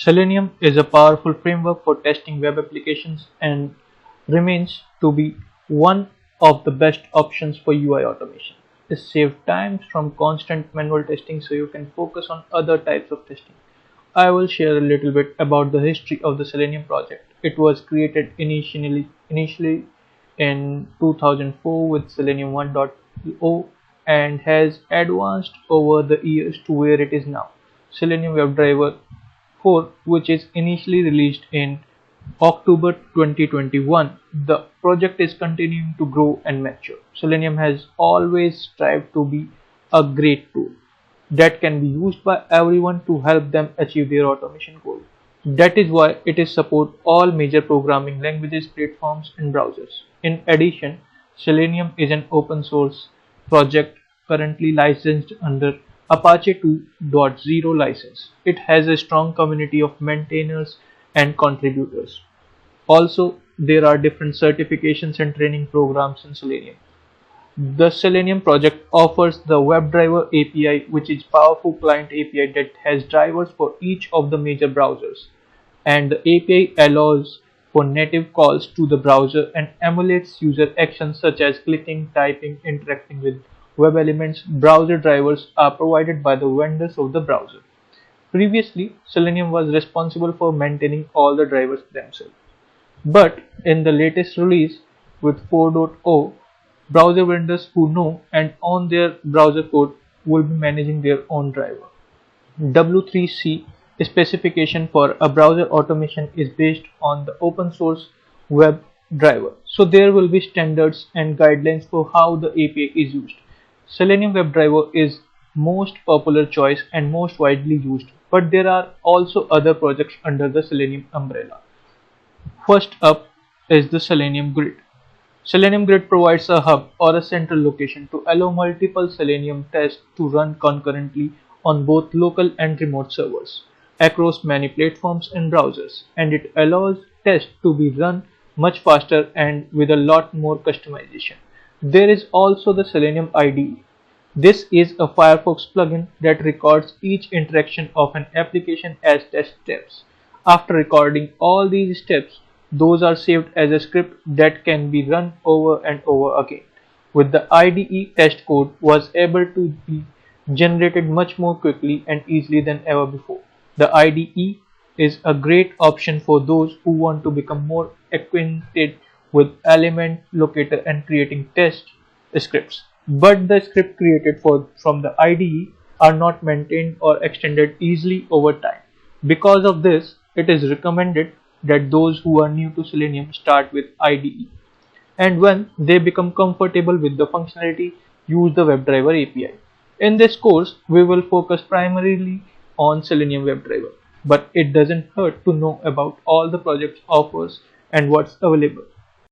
Selenium is a powerful framework for testing web applications and remains to be one of the best options for UI automation. It saves time from constant manual testing so you can focus on other types of testing. I will share a little bit about the history of the Selenium project. It was created initially in 2004 with Selenium 1.0 and has advanced over the years to where it is now. Selenium WebDriver 4, which is initially released in October 2021. The project is continuing to grow and mature. Selenium has always strived to be a great tool that can be used by everyone to help them achieve their automation goal. That is why it is support all major programming languages, platforms, and browsers. In addition, Selenium is an open source project currently licensed under Apache 2.0 license. It has a strong community of maintainers and contributors. Also, there are different certifications and training programs in Selenium. The Selenium project offers the WebDriver API, which is a powerful client API that has drivers for each of the major browsers. And the API allows for native calls to the browser and emulates user actions such as clicking, typing, interacting with web elements. Browser drivers are provided by the vendors of the browser. Previously, Selenium was responsible for maintaining all the drivers themselves. But in the latest release with 4.0, browser vendors who know and own their browser code will be managing their own driver. W3C specification for a browser automation is based on the open source WebDriver. So there will be standards and guidelines for how the API is used. Selenium WebDriver is most popular choice and most widely used, but there are also other projects under the Selenium umbrella. First up is the Selenium Grid. Selenium Grid provides a hub or a central location to allow multiple Selenium tests to run concurrently on both local and remote servers across many platforms and browsers, and it allows tests to be run much faster and with a lot more customization. There is also the Selenium IDE. This is a Firefox plugin that records each interaction of an application as test steps. After recording all these steps, those are saved as a script that can be run over and over again. With the IDE, test code was able to be generated much more quickly and easily than ever before. The IDE is a great option for those who want to become more acquainted with element locator and creating test scripts. But the scripts created from the IDE are not maintained or extended easily over time. Because of this, it is recommended that those who are new to Selenium start with IDE, and when they become comfortable with the functionality, use the WebDriver API. In this course, we will focus primarily on Selenium WebDriver, but it doesn't hurt to know about all the projects offers and what's available.